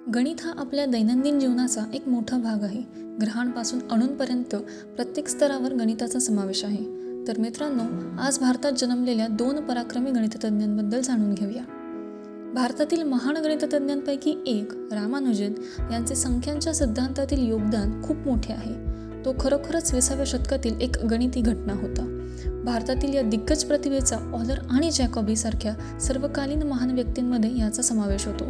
गणित हा आपल्या दैनंदिन जीवनाचा एक मोठा भाग आहे. ग्रहांपासून अणूंपर्यंत प्रत्येक स्तरावर गणिताचा समावेश आहे. तर मित्रांनो, आज भारतात जन्मलेल्या 2 पराक्रमी गणिततज्ञांबद्दल जाणून घेऊया. भारतातील महान गणिततज्ञांपैकी एक रामानुजन यांचे संख्यांच्या सिद्धांतातील योगदान खूप मोठे आहे. तो खरोखरच 20व्या शतकातील एक गणिती घटना होता. भारतातील या दिग्गज प्रतिभेचा ऑलर आणि जॅकॉबी सारख्या सर्वकालीन महान व्यक्तींमध्ये याचा समावेश होतो.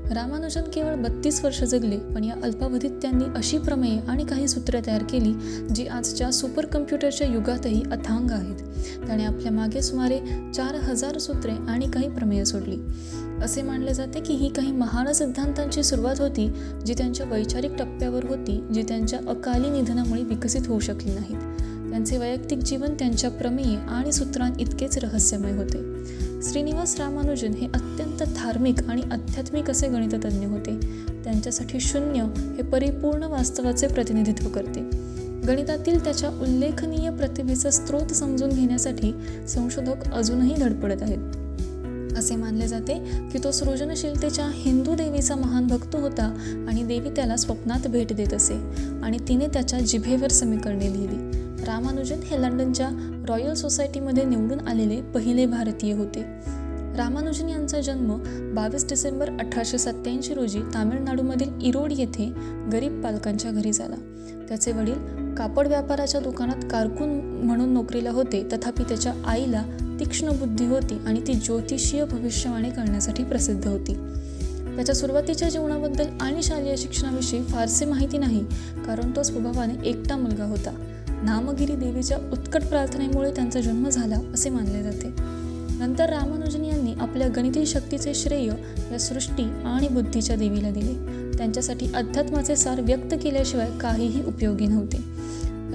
रामानुजन केवळ 32 वर्ष जगले, पण या अल्पावधीत त्यांनी अशी प्रमेये आणि काही सूत्रे तयार केली जी आजच्या सुपर कम्प्युटरच्या युगातही अथांग आहेत. त्याने आपल्या मागे सुमारे 4000 सूत्रे आणि काही प्रमेय सोडली. असे मानले जाते की ही काही महान सिद्धांतांची सुरुवात होती जी त्यांच्या वैचारिक टप्प्यावर होती, जी त्यांच्या अकाली निधनामुळे विकसित होऊ शकली नाहीत. त्यांचे वैयक्तिक जीवन त्यांच्या प्रमेय आणि सूत्रांइतकेच रहस्यमय होते. श्रीनिवास रामानुजन हे अत्यंत धार्मिक आणि आध्यात्मिक असे गणिततज्ञ होते. त्यांच्यासाठी शून्य हे परिपूर्ण वास्तवाचे प्रतिनिधित्व करते. गणितातील त्याच्या उल्लेखनीय प्रतिभेचा स्रोत समजून घेण्यासाठी संशोधक अजूनही धडपडत आहेत. असे मानले जाते की तो सृजनशीलतेच्या हिंदू देवीचा महान भक्त होता आणि देवी त्याला स्वप्नात भेट देत असे आणि तिने त्याच्या जिभेवर समीकरणे लिहिली. रामानुजन हे लंडनच्या रॉयल सोसायटीमध्ये निवडून आलेले पहिले भारतीय होते. रामानुजन यांचा जन्म 22 डिसेंबर 1887 रोजी तामिळनाडूमधील इरोड येथे गरीब पालकांच्या घरी झाला. त्याचे वडील कापड व्यापाराच्या दुकानात कारकून म्हणून नोकरीला होते, तथापि त्याच्या आईला तीक्ष्ण बुद्धी होती आणि ती ज्योतिषीय भविष्यवाणी करण्यासाठी प्रसिद्ध होती. त्याच्या सुरुवातीच्या जीवनाबद्दल आणि शालेय शिक्षणाविषयी फारसे माहिती नाही, कारण तो स्वभावाने एकटा मुलगा होता. नामगिरी देवीच्या उत्कट प्रार्थनेमुळे त्यांचा जन्म झाला असे मानले जाते. नंतर रामानुजन यांनी आपल्या गणिती शक्तीचे श्रेय या सृष्टी आणि बुद्धीच्या देवीला दिले. त्यांच्यासाठी अध्यात्माचे सार व्यक्त केल्याशिवाय काहीही उपयोगी नव्हते.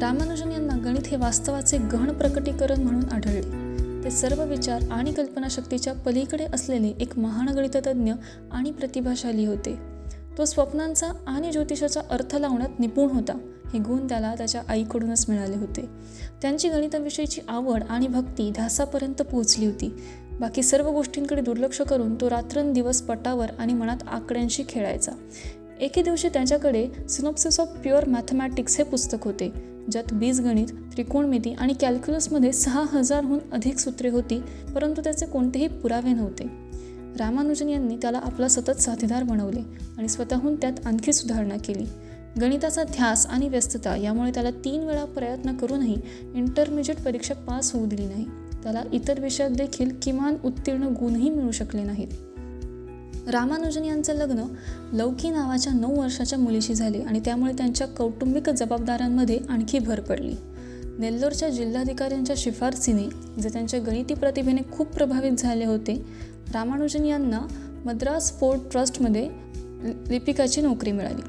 रामानुजन यांना गणित हे वास्तवाचे गहन प्रकटीकरण म्हणून आढळले. ते सर्व विचार आणि कल्पनाशक्तीच्या पलीकडे असलेले एक महान गणिततज्ञ आणि प्रतिभाशाली होते. तो स्वप्नांचा आणि ज्योतिषाचा अर्थ लावण्यात निपुण होता. हे गुण त्याला त्याच्या आईकडूनच मिळाले होते. त्यांची गणिताविषयीची आवड आणि भक्ती ध्यासापर्यंत पोहोचली होती. बाकी सर्व गोष्टींकडे दुर्लक्ष करून तो रात्रंदिवस पटावर आणि मनात आकड्यांशी खेळायचा. एके दिवशी त्यांच्याकडे सिनॉप्सिस ऑफ प्युअर मॅथमॅटिक्स हे पुस्तक होते, ज्यात बीजगणित, त्रिकोणमिती आणि कॅल्क्युलसमध्ये 6000हून अधिक सूत्रे होती, परंतु त्याचे कोणतेही पुरावे नव्हते. रामानुजन यांनी त्याला आपला सतत साथीदार बनवले आणि स्वतःहून त्यात आणखी सुधारणा केली. गणिताचा ध्यास आणि व्यस्तता यामुळे त्याला 3 वेळा प्रयत्न करूनही इंटरमिजिएट परीक्षा पास होऊ दिली नाही. त्याला इतर विषयात देखील किमान उत्तीर्ण गुणही मिळू शकले नाहीत. रामानुजन यांचे लग्न लौकी नावाच्या 9 वर्षाच्या मुलीशी झाले आणि त्यामुळे त्यांच्या कौटुंबिक जबाबदाऱ्यांमध्ये आणखी भर पडली. नेल्लोरच्या जिल्हाधिकाऱ्यांच्या शिफारसीने, जे त्यांच्या गणिती प्रतिभेने खूप प्रभावित झाले होते, रामानुजन यांना मद्रास फोर्ट ट्रस्टमध्ये लिपिकाची नोकरी मिळाली.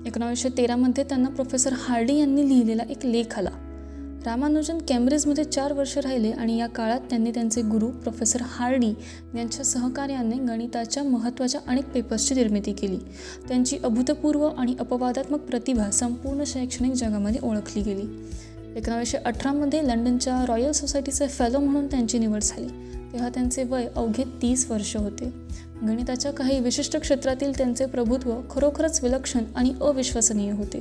1913 त्यांना प्रोफेसर हार्डी यांनी लिहिलेला एक लेख आला. रामानुजन केम्ब्रिजमध्ये 4 वर्ष राहिले आणि या काळात त्यांनी त्यांचे गुरु प्रोफेसर हार्डी यांच्या सहकार्याने गणिताच्या महत्त्वाच्या अनेक पेपर्सची निर्मिती केली. त्यांची अभूतपूर्व आणि अपवादात्मक प्रतिभा संपूर्ण शैक्षणिक जगामध्ये ओळखली गेली. 1918 लंडनच्या रॉयल सोसायटीचे फेलो म्हणून त्यांची निवड झाली. तेव्हा त्यांचे वय अवघे 30 वर्ष होते. गणिताच्या काही विशिष्ट क्षेत्रातील त्यांचे प्रभुत्व खरोखरच विलक्षण आणि अविश्वसनीय होते,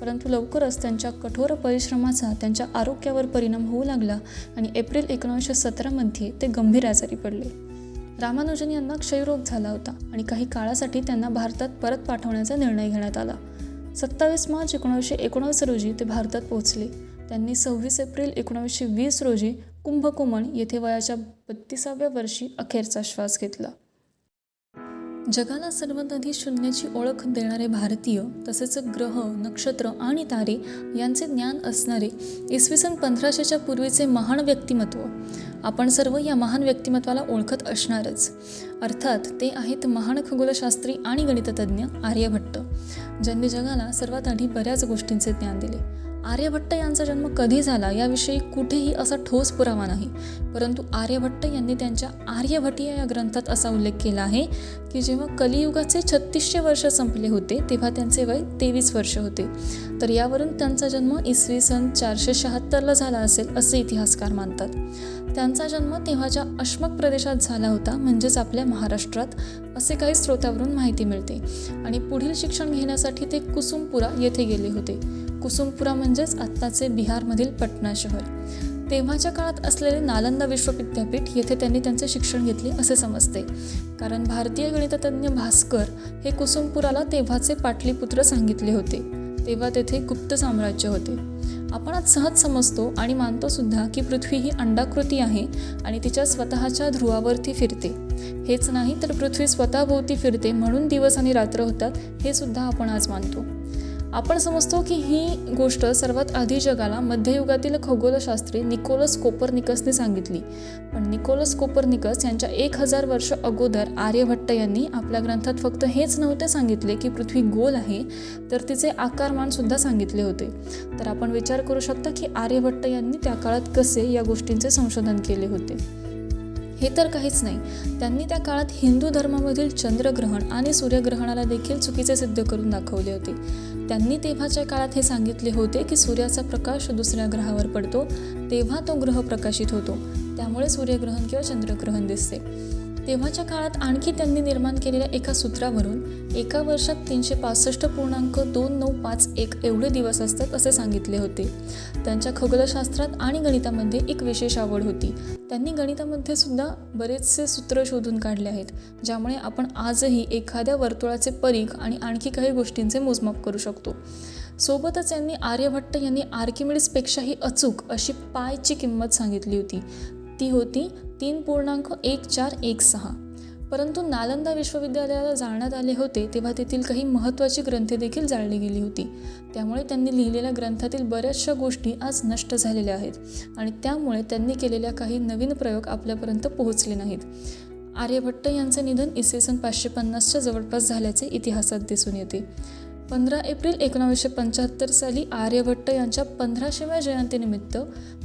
परंतु लवकरच त्यांच्या कठोर परिश्रमाचा त्यांच्या आरोग्यावर परिणाम होऊ लागला आणि एप्रिल 1917 ते गंभीर आजारी पडले. रामानुजन यांना क्षयरोग झाला होता आणि काही काळासाठी त्यांना भारतात परत पाठवण्याचा निर्णय घेण्यात आला. 27 मार्च 1919 रोजी ते भारतात पोहोचले. त्यांनी 26 एप्रिल 1920 रोजी कुंभकोणम येथे वयाच्या 32व्या वर्षी अखेरचा श्वास घेतला. जगाला सर्वात आधी शून्याची ओळख देणारे भारतीय, तसेच ग्रह, नक्षत्र आणि तारे यांचे ज्ञान असणारे इसवी सन 1500च्या पूर्वीचे महान व्यक्तिमत्व. आपण सर्व या महान व्यक्तिमत्वाला ओळखत असणारच. अर्थात ते आहेत महान खगोलशास्त्री आणि गणिततज्ञ आर्यभट्ट, ज्यांनी जगाला सर्वात आधी बऱ्याच गोष्टींचे ज्ञान दिले. आर्यभट्ट यांचा जन्म कधी झाला याविषयी कुठेही असा ठोस पुरावा नाही, परंतु आर्यभट्ट यांनी त्यांच्या आर्यभटीय या ग्रंथात असा उल्लेख केला आहे की जेव्हा कलियुगाचे 3600 वर्ष संपले होते तेव्हा त्यांचे वय 23 वर्ष होते. तर यावरून त्यांचा जन्म इसवी सन 476ला झाला असेल असे इतिहासकार मानतात. त्यांचा जन्म तेव्हाच्या अश्मक प्रदेशात झाला होता, म्हणजेच आपल्या महाराष्ट्रात, असे काही स्रोतावरून माहिती मिळते. आणि पुढील शिक्षण घेण्यासाठी ते कुसुमपुरा येथे गेले होते. कुसुमपुरा म्हणजेच आत्ताचे बिहारमधील पटना शहर. तेव्हाच्या काळात असलेले नालंदा विश्वविद्यापीठ येथे त्यांनी त्यांचे शिक्षण घेतले असे समजते, कारण भारतीय गणिततज्ञ भास्कर हे कुसुमपुराला तेव्हाचे पाटलीपुत्र सांगितले होते. तेव्हा तेथे गुप्त साम्राज्य होते. आपण आज सहज समजतो आणि मानतो सुद्धा की पृथ्वी ही अंडाकृती आहे आणि तिच्या स्वतःच्या ध्रुवावरती फिरते. हेच नाही तर पृथ्वी स्वतःभोवती फिरते म्हणून दिवस आणि रात्र होतात, हे सुद्धा आपण आज मानतो. आपण समजतो की ही गोष्ट सर्वात आधी जगाला मध्ययुगातील खगोलशास्त्री निकोलस कोपर्निकसने सांगितली. पण निकोलस कोपर्निकस यांच्या 1000 वर्ष अगोदर आर्यभट्ट यांनी आपल्या ग्रंथात फक्त हेच नव्हते सांगितले की पृथ्वी गोल आहे, तर तिचे आकारमान सुद्धा सांगितले होते. तर आपण विचार करू शकता की आर्यभट्ट यांनी त्या काळात कसे या गोष्टींचे संशोधन केले होते. हे तर काहीच नाही, त्यांनी त्या काळात हिंदू धर्मामधील चंद्रग्रहण आणि सूर्यग्रहणाला देखील चुकीचे सिद्ध करून दाखवले होते. त्यांनी तेव्हाच्या काळात हे सांगितले होते की सूर्याचा प्रकाश दुसऱ्या ग्रहावर पडतो तेव्हा तो ग्रह प्रकाशित होतो, त्यामुळे सूर्यग्रहण किंवा चंद्रग्रहण दिसते. तेव्हाच्या काळात आणखी त्यांनी निर्माण केलेल्या एका सूत्रावरून एका वर्षात 365.2951 एवढे दिवस असतात असे सांगितले होते. त्यांच्या खगोलशास्त्रात आणि गणितामध्ये एक विशेष आवड होती. त्यांनी गणितामध्ये सुद्धा बरेचसे सूत्र शोधून काढले आहेत, ज्यामुळे आपण आजही एखाद्या वर्तुळाचे परिघ आणि आणखी काही गोष्टींचे मोजमाप करू शकतो. सोबतच आर्यभट्ट यांनी आर्किमिडीजपेक्षाही अचूक अशी पायची किंमत सांगितली होती. ती होती 3.1416. परंतु नालंदा विश्वविद्यालयाला जाळण्यात आले होते तेव्हा तेथील काही महत्त्वाची ग्रंथे देखील जाळली गेली होती. त्यामुळे त्यांनी लिहिलेल्या ग्रंथातील बऱ्याचशा गोष्टी आज नष्ट झालेल्या आहेत आणि त्यामुळे त्यांनी केलेल्या काही नवीन प्रयोग आपल्यापर्यंत पोहोचले नाहीत. आर्यभट्ट यांचे निधन इसवी सन 550च्या जवळपास झाल्याचे इतिहासात दिसून येते. 15 एप्रिल 1975 साली आर्यभट्ट यांच्या 1500व्या जयंतीनिमित्त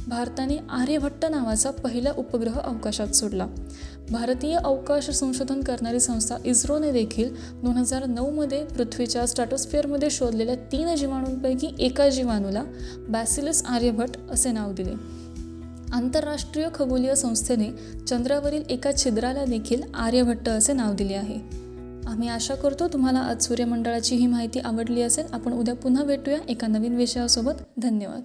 भारताने आर्यभट्ट नावाचा पहिला उपग्रह अवकाशात सोडला. भारतीय अवकाश संशोधन करणारी संस्था इस्रोने देखील 2009मध्ये पृथ्वीच्या स्ट्रॅटोस्फिअरमध्ये शोधलेल्या 3 जीवाणूंपैकी एका जीवाणूला बॅसिलस आर्यभट्ट असे नाव दिले. आंतरराष्ट्रीय खगोलीय संस्थेने चंद्रावरील एका छिद्राला देखील आर्यभट्ट असे नाव दिले आहे. आम्ही आशा करतो तुम्हाला आज सूर्यमंडळाची ही माहिती आवडली असेल. आपण उद्या पुन्हा भेटूया एका नवीन विषयासोबत. धन्यवाद.